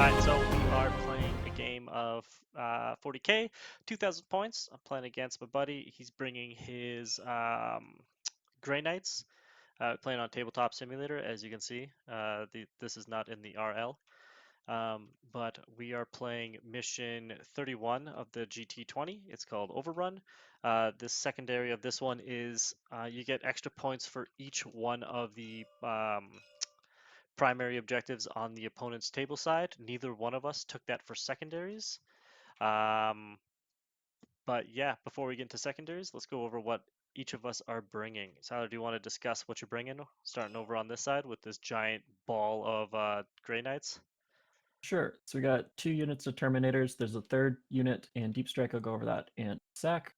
Alright, so we are playing a game of 40k, 2,000 points. I'm playing against my buddy. He's bringing his Grey Knights, playing on Tabletop Simulator, as you can see. This is not in the RL, but we are playing mission 31 of the GT20. It's called Overrun. This secondary of this one is you get extra points for each one of the primary objectives on the opponent's table side. Neither one of us took that for secondaries. But yeah, before we get into secondaries, let's go over what each of us are bringing. Tyler, do you want to discuss what you're bringing? Starting over on this side with this giant ball of Grey Knights. Sure. So we got 2 units of Terminators. There's a third unit in Deep Strike. I'll go over that in a sec.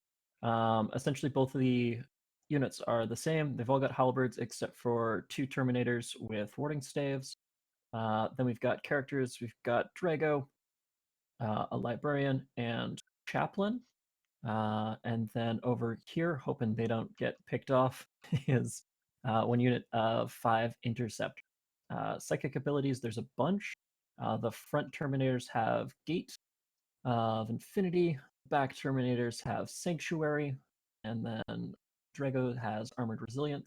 Essentially, both of the units are the same. They've all got halberds except for 2 Terminators with warding staves. Then we've got characters. We've got Drago, a Librarian, and Chaplain. And then over here, hoping they don't get picked off, is 1 unit of 5 Intercept. Psychic abilities, there's a bunch. The front Terminators have Gate of Infinity. Back Terminators have Sanctuary. And then Drago has Armored Resilient.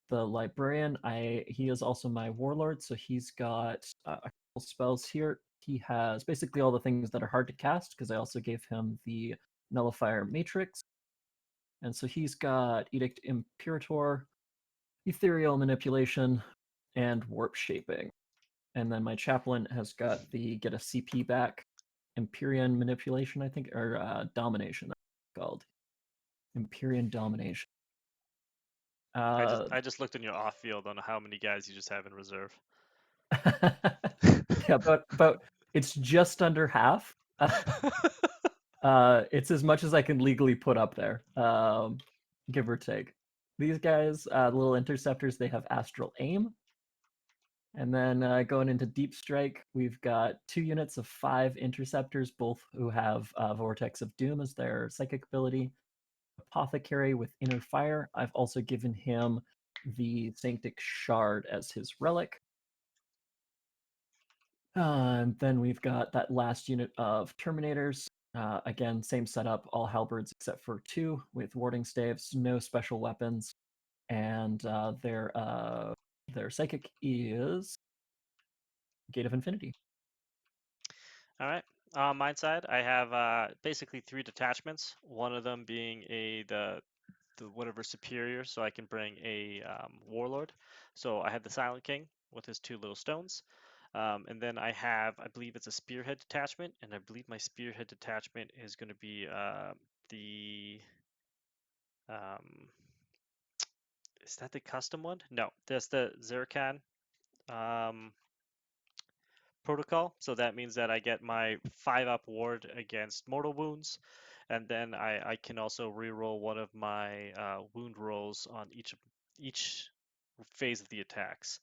The Librarian, he is also my Warlord, so he's got a couple spells here. He has basically all the things that are hard to cast, because I also gave him the Nullifier Matrix. And so he's got Edict Imperator, Ethereal Manipulation, and Warp Shaping. And then my Chaplain has got the get a CP back, Empyrean Manipulation, I think, or Domination, that's called. Empyrean Domination. I just looked in your off field on how many guys you just have in reserve. Yeah, but it's just under half. It's as much as I can legally put up there, give or take. These guys, the little interceptors, they have Astral Aim. And then going into Deep Strike, we've got 2 units of 5 interceptors, both who have Vortex of Doom as their psychic ability. Apothecary with Inner Fire. I've also given him the Sanctic Shard as his relic. And then we've got that last unit of Terminators. Again, same setup, all halberds except for 2 with warding staves, no special weapons. And their psychic is Gate of Infinity. All right. On my side, I have basically 3 detachments. One of them being the whatever superior, so I can bring a warlord. So I have the Silent King with his 2 little stones. And then I have, I believe it's a spearhead detachment, and I believe my spearhead detachment is going to be the is that the custom one? No, that's the Zircon protocol. So that means that I get my 5-up ward against mortal wounds, and then I can also reroll one of my wound rolls on each phase of the attacks.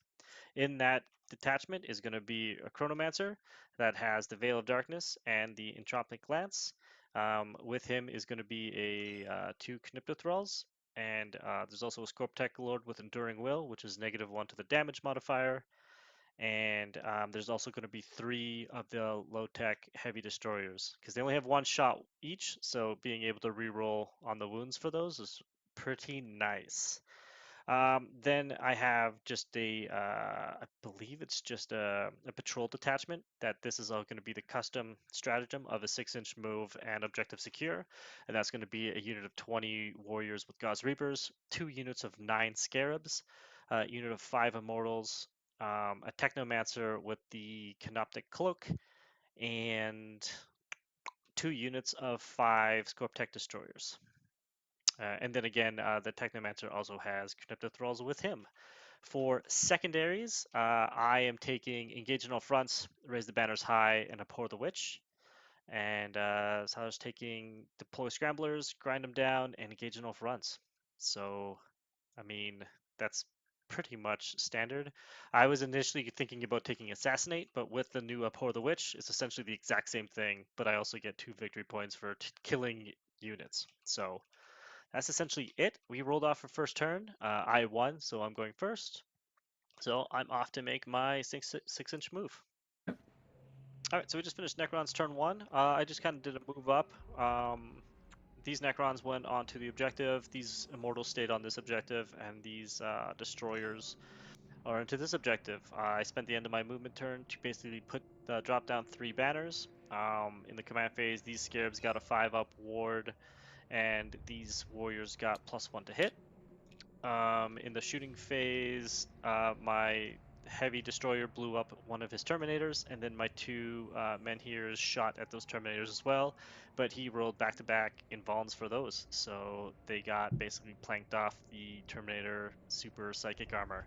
In that detachment is going to be a Chronomancer that has the Veil of Darkness and the Entropic Lance. With him is going to be a 2 Kniptothralls, and there's also a Scorptech Lord with Enduring Will, which is -1 to the damage modifier. And there's also going to be 3 of the low-tech heavy destroyers because they only have 1 shot each, so being able to reroll on the wounds for those is pretty nice. Then I have just I believe it's just a patrol detachment that this is all going to be the custom stratagem of a 6-inch move and objective secure. And that's going to be a unit of 20 warriors with God's Reapers, 2 units of 9 scarabs, a unit of 5 immortals, a technomancer with the canoptic cloak, and 2 units of 5 Scorptech destroyers. And then again, the Technomancer also has Kniptothralls with him. For secondaries, I am taking Engage in all fronts, Raise the banners high, and Abhor the Witch. And so I was taking Deploy Scramblers, Grind them down, and Engage in all fronts. So, I mean, that's pretty much standard. I was initially thinking about taking Assassinate, but with the new Abhor the Witch, it's essentially the exact same thing, but I also get 2 victory points for killing units. So that's essentially it. We rolled off for first turn. I won, so I'm going first. So I'm off to make my 6-inch move. All right, so we just finished Necrons turn one. I just kind of did a move up. These Necrons went onto the objective. These Immortals stayed on this objective, and these Destroyers are into this objective. I spent the end of my movement turn to basically drop down 3 banners. In the command phase, these Scarabs got a 5-up ward, and these Warriors got +1 to hit. In the shooting phase, my heavy destroyer blew up one of his terminators, and then my 2 menhirs shot at those terminators as well. But he rolled back-to-back invulns for those, so they got basically planked off the Terminator super psychic armor.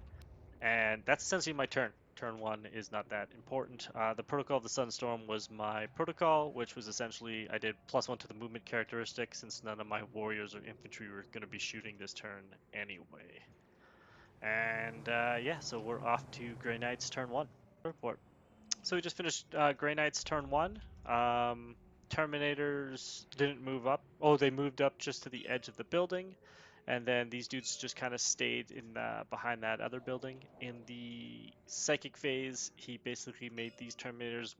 And that's essentially my turn. Turn one is not that important. The Protocol of the Sunstorm was my protocol, which was essentially I did +1 to the movement characteristic since none of my warriors or infantry were going to be shooting this turn anyway. And yeah, so we're off to Grey Knight's turn one. Report. So we just finished Grey Knight's turn one. Terminators didn't move up. Oh, they moved up just to the edge of the building, and then these dudes just kind of stayed in behind that other building. In the psychic phase, he basically made these Terminators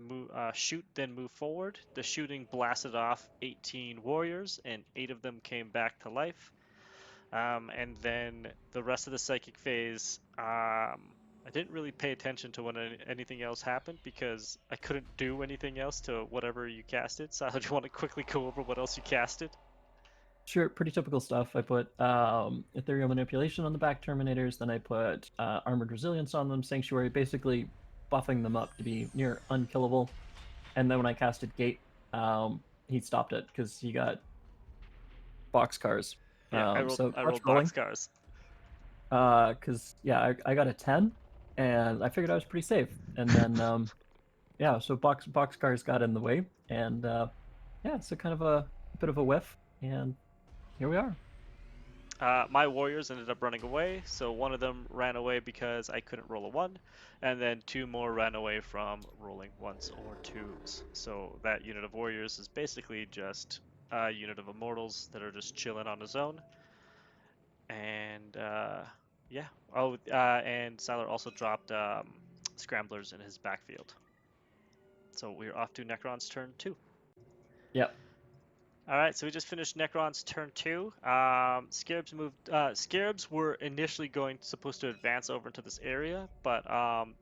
shoot, then move forward. The shooting blasted off 18 warriors, and 8 of them came back to life. And then the rest of the psychic phase, I didn't really pay attention to when anything else happened because I couldn't do anything else to whatever you casted. So do you want to quickly go over what else you casted? Sure, pretty typical stuff. I put Ethereal Manipulation on the back Terminators, then I put Armored Resilience on them, Sanctuary, basically buffing them up to be near unkillable. And then when I casted Gate, he stopped it because he got boxcars. Yeah, So I clutch rolled rolling. boxcars. Because yeah, I got a 10, and I figured I was pretty safe. And then yeah, so boxcars got in the way, and yeah, so kind of a bit of a whiff, and here we are. My warriors ended up running away, so one of them ran away because I couldn't roll a 1, and then 2 more ran away from rolling 1s or 2s. So that unit of warriors is basically just a unit of immortals that are just chilling on his own. And yeah. Oh, and Siler also dropped scramblers in his backfield. So we're off to Necron's turn 2. Yep. All right, so we just finished Necron's turn 2. Scarabs moved. Scarabs were initially supposed to advance over into this area, but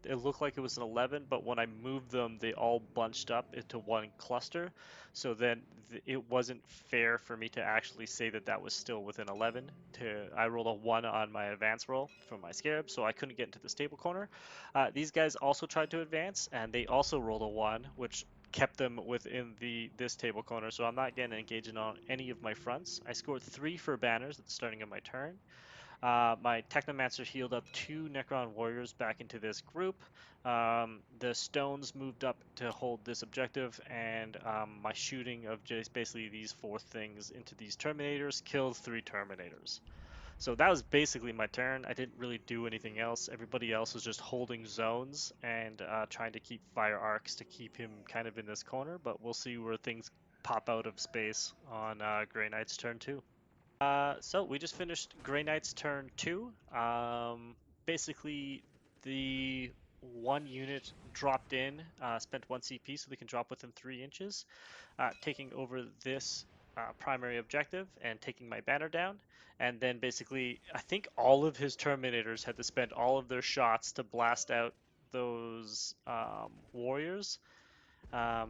it looked like it was an 11. But when I moved them, they all bunched up into one cluster. So then it wasn't fair for me to actually say that that was still within 11. I rolled a 1 on my advance roll from my Scarab, so I couldn't get into the stable corner. These guys also tried to advance, and they also rolled a 1, which kept them within this table corner, so I'm not getting engaged on any of my fronts. I scored 3 for banners at the starting of my turn. My Technomancer healed up 2 Necron warriors back into this group. The stones moved up to hold this objective, and my shooting of just basically these 4 things into these Terminators killed 3 Terminators. So that was basically my turn. I didn't really do anything else. Everybody else was just holding zones and trying to keep fire arcs to keep him kind of in this corner, but we'll see where things pop out of space on Grey Knight's turn 2. So we just finished Grey Knight's turn 2. Basically, the one unit dropped in, spent 1 CP so they can drop within 3 inches, taking over this primary objective and taking my banner down. And then basically, I think all of his Terminators had to spend all of their shots to blast out those warriors.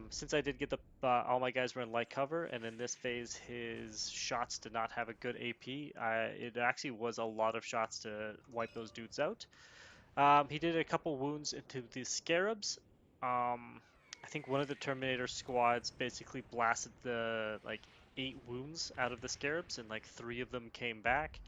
Since I did get all my guys were in light cover, and in this phase his shots did not have a good AP, it actually was a lot of shots to wipe those dudes out. He did a couple wounds into the Scarabs. I think one of the Terminator squads basically blasted the 8 wounds out of the Scarabs, and like 3 of them came back.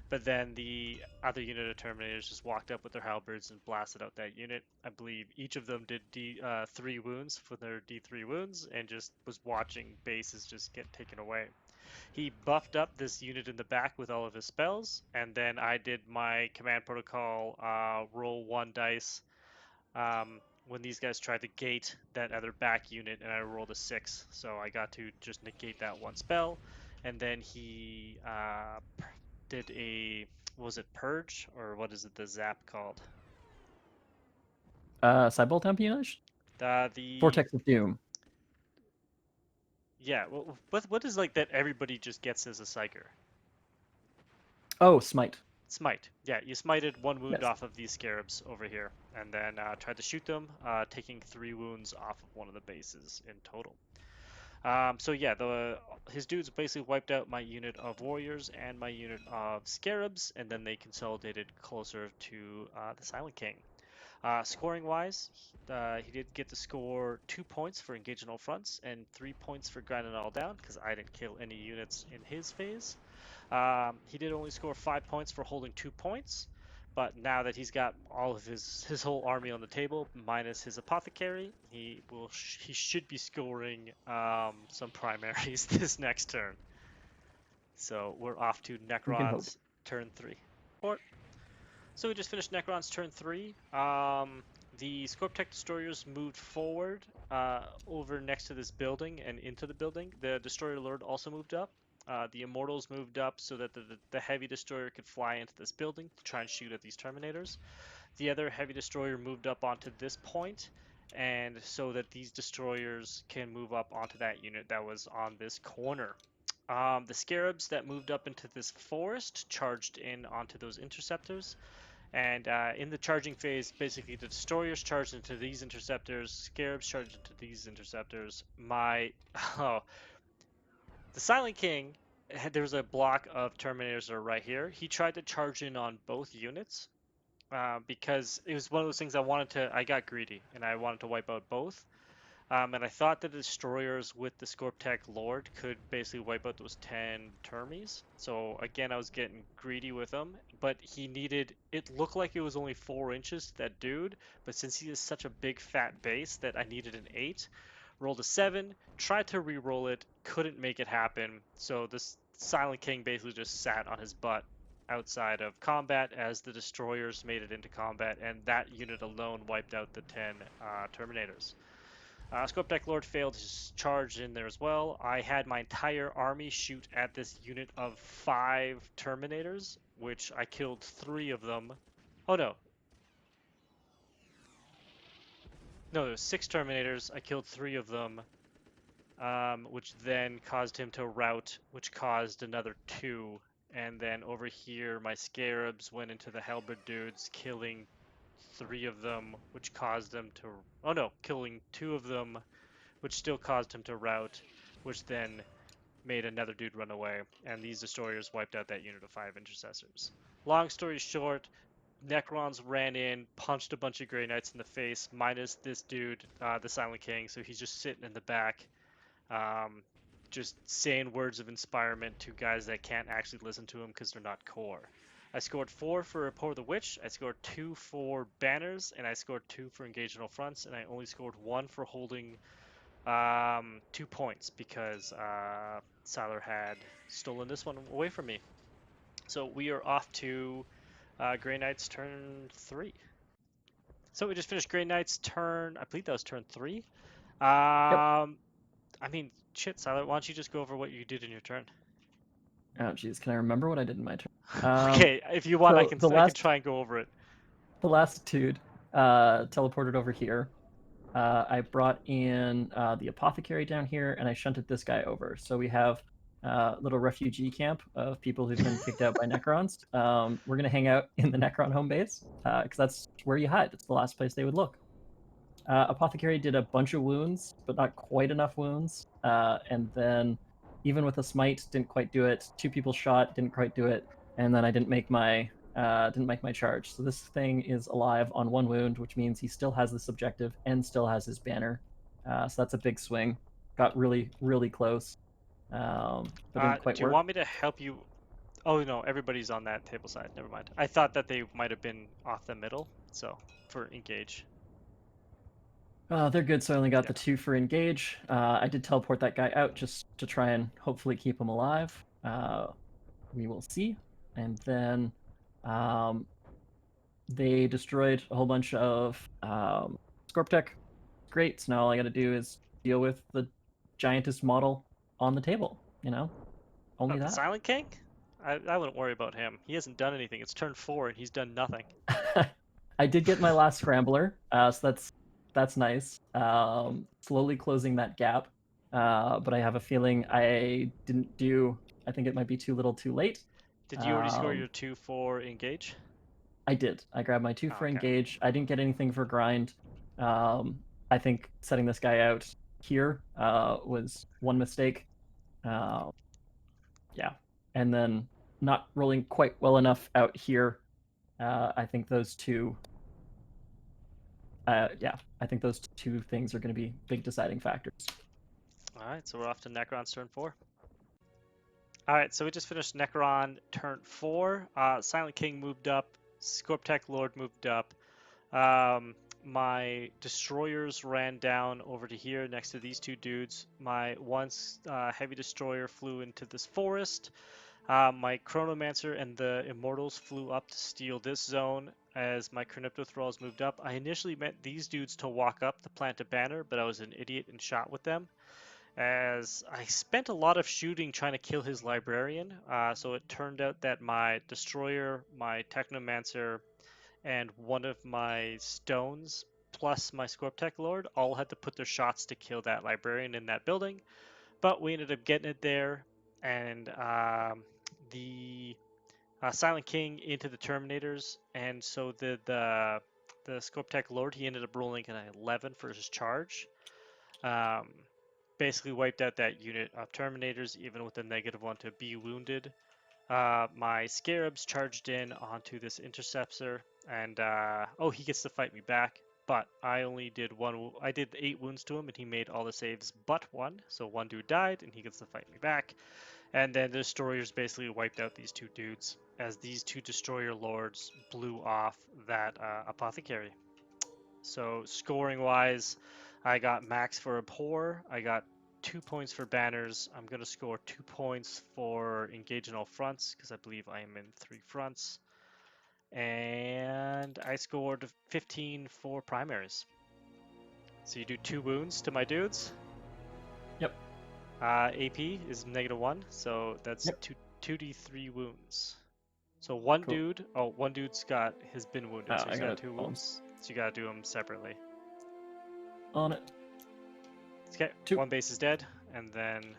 But then the other unit of Terminators just walked up with their halberds and blasted out that unit. I believe each of them did 3 wounds for their D3 wounds, and just was watching bases just get taken away. He buffed up this unit in the back with all of his spells, and then I did my command protocol roll 1 dice when these guys tried to gate that other back unit, and I rolled a 6, so I got to just negate that 1 spell. And then he did a, was it purge, or what is it, the zap called? Cybolt Espionage? The Vortex of Doom. yeah. What is like that everybody just gets as a psyker? Oh, Smite. Smite. Yeah, you smited one wound Yes. off of these scarabs over here, and then tried to shoot them, taking 3 wounds off of one of the bases in total. So yeah, the his dudes basically wiped out my unit of warriors and my unit of scarabs, and then they consolidated closer to the Silent King. Scoring wise, he did get to score 2 points for engaging all fronts and 3 points for grinding all down because I didn't kill any units in his phase. He did only score 5 points for holding 2 points, but now that he's got all of his whole army on the table minus his apothecary, he should be scoring some primaries this next turn. So we're off to We can hope. Necrons turn 3. Or so we just finished Necron's turn 3. The Scorptech destroyers moved forward over next to this building and into the building. The Destroyer Lord also moved up. The Immortals moved up so that the heavy destroyer could fly into this building to try and shoot at these Terminators. The other heavy destroyer moved up onto this point, and so that these destroyers can move up onto that unit that was on this corner. The Scarabs that moved up into this forest charged in onto those interceptors. And in the charging phase, basically the destroyers charged into these interceptors, scarabs charged into these interceptors. Oh, the Silent King, there was a block of Terminators that are right here. He tried to charge in on both units because it was one of those things I got greedy and I wanted to wipe out both. And I thought the destroyers with the Scorptech Lord could basically wipe out those 10 Termies. So again, I was getting greedy with him, but it looked like it was only 4 inches to that dude, but since he is such a big fat base that I needed an 8, rolled a 7, tried to re-roll it, couldn't make it happen. So this Silent King basically just sat on his butt outside of combat as the destroyers made it into combat, and that unit alone wiped out the 10 Terminators. Scope Deck Lord failed his charge in there as well. I had my entire army shoot at this unit of 5 Terminators, which I killed 3 of them. Oh no. No, there's 6 Terminators. I killed 3 of them, which then caused him to rout, which caused another 2. And then over here, my Scarabs went into the Halberd dudes, killing 3 of them, which caused them to. Oh no, killing 2 of them, which still caused him to rout, which then made another dude run away, and these destroyers wiped out that unit of 5 intercessors. Long story short, Necrons ran in, punched a bunch of Grey Knights in the face, minus this dude, the Silent King, so he's just sitting in the back, um, just saying words of inspirement to guys that can't actually listen to him because they're not core. I scored 4 for Rapport the Witch, I scored 2 for Banners, and I scored 2 for Engage in All Fronts, and I only scored 1 for holding 2 points because Siler had stolen this one away from me. So we are off to Grey Knight's turn 3. So we just finished Grey Knight's turn. I believe that was turn 3. Yep. I mean, shit, Siler, why don't you just go over what you did in your turn? Oh, jeez. Can I remember what I did in my turn? Okay, if you want, So I can try and go over it. the last dude teleported over here. I brought in the apothecary down here, and I shunted this guy over. So we have a little refugee camp of people who've been kicked out by Necrons. We're gonna hang out in the Necron home base because that's where you hide. It's the last place they would look. Apothecary did a bunch of wounds, but not quite enough wounds. And then, even with a smite, didn't quite do it. 2 people shot, didn't quite do it. And then I didn't make my charge. So this thing is alive on 1 wound, which means he still has this objective and still has his banner. So that's a big swing. Got really, really close, but didn't quite Do you work. want me to help you? Oh no, everybody's on that table side. Never mind. I thought that they might have been off the middle, so for engage. They're good, so I only got Yeah. the 2 for engage. I did teleport that guy out just to try and hopefully keep him alive. We will see. And then they destroyed a whole bunch of Scorptech. Great, so now all I gotta do is deal with the giantest model on the table, Oh, Only the that. Silent King? I wouldn't worry about him. He hasn't done anything. It's turn 4 and he's done nothing. I did get my last scrambler, so that's That's nice. Slowly closing that gap. But I have a feeling I didn't do. I think it might be too little, too late. Did you already score Um, your 2 for engage? I did. I grabbed my 2 Oh, for okay. engage. I didn't get anything for grind. Um, I think setting this guy out here was one mistake. Uh, yeah, and then not rolling quite well enough out here. I think those two. Yeah, I think those two things are going to be big deciding factors. All right, so we're off to Necron's turn 4. All right, so we just finished Necron turn 4. Silent King moved up. Scorptech Lord moved up. My destroyers ran down over to here next to these two dudes. My once heavy destroyer flew into this forest. My Chronomancer and the Immortals flew up to steal this zone as my Crypto Thralls moved up. I initially meant these dudes to walk up to plant a banner, but I was an idiot and shot with them. As I spent a lot of shooting trying to kill his Librarian, so it turned out that my Destroyer, my Technomancer, and one of my stones plus my Scorptech Lord all had to put their shots to kill that Librarian in that building. But we ended up getting it there, and the Silent King into the Terminators, and so the Scorptech Lord he ended up rolling an 11 for his charge. Um, Basically wiped out that unit of Terminators, even with a -1 to be wounded. My Scarabs charged in onto this Interceptor, and oh, he gets to fight me back. But I only did one. I did 8 wounds to him, and he made all the saves but one. So one dude died, and he gets to fight me back. And then the destroyers basically wiped out these two dudes, as these two destroyer lords blew off that apothecary. So scoring wise, I got max for Abhor. I got 2 points for banners. I'm gonna score 2 points for engage in all fronts because I believe I am in 3 fronts. And I scored 15 for primaries. So you do 2 wounds to my dudes. Yep. AP is -1, so that's Yep. 2d3 wounds. So one Cool. dude, oh, one dude's has been wounded, so I he's got got it. 2 wounds. So you gotta do them separately. On it. Okay, 2. one base is dead, and then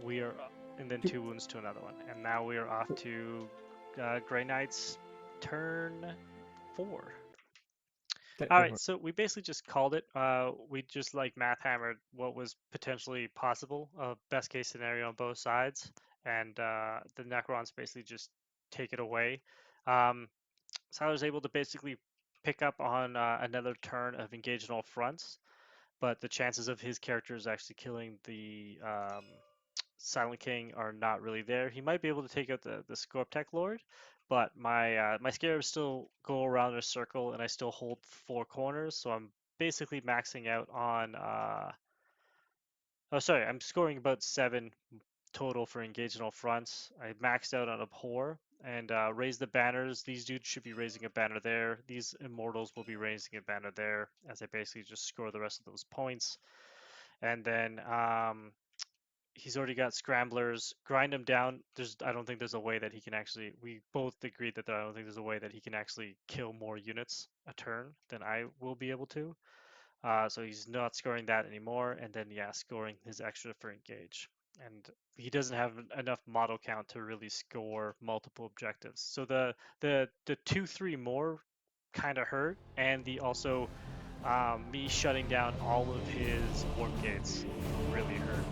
we are, and then 2. 2 wounds to another one, and now we are off to Grey Knight's turn 4. Okay, All go right, for it. so we basically just called it. We just like math hammered what was potentially possible, best case scenario on both sides, and the Necrons basically just take it away. Um, so I was able to basically pick up on another turn of engage in all fronts, but the chances of his characters actually killing the Silent King are not really there. He might be able to take out the Scorptech Lord, but my Scarabs still go around in a circle, and I still hold 4 corners. So I'm basically maxing out on. Oh, sorry, I'm scoring about 7 total for engage in all fronts. I maxed out on Abhor and raise the banners. These dudes should be raising a banner there. These Immortals will be raising a banner there, as I basically just score the rest of those points. And then he's already got scramblers. Grind him down. I don't think there's a way that he can actually. We both agreed that I don't think there's a way that he can actually kill more units a turn than I will be able to. So he's not scoring that anymore. And then yeah, scoring his extra for engage. And he doesn't have enough model count to really score multiple objectives. So the 2-3 more kind of hurt, and the also me shutting down all of his warp gates really hurt.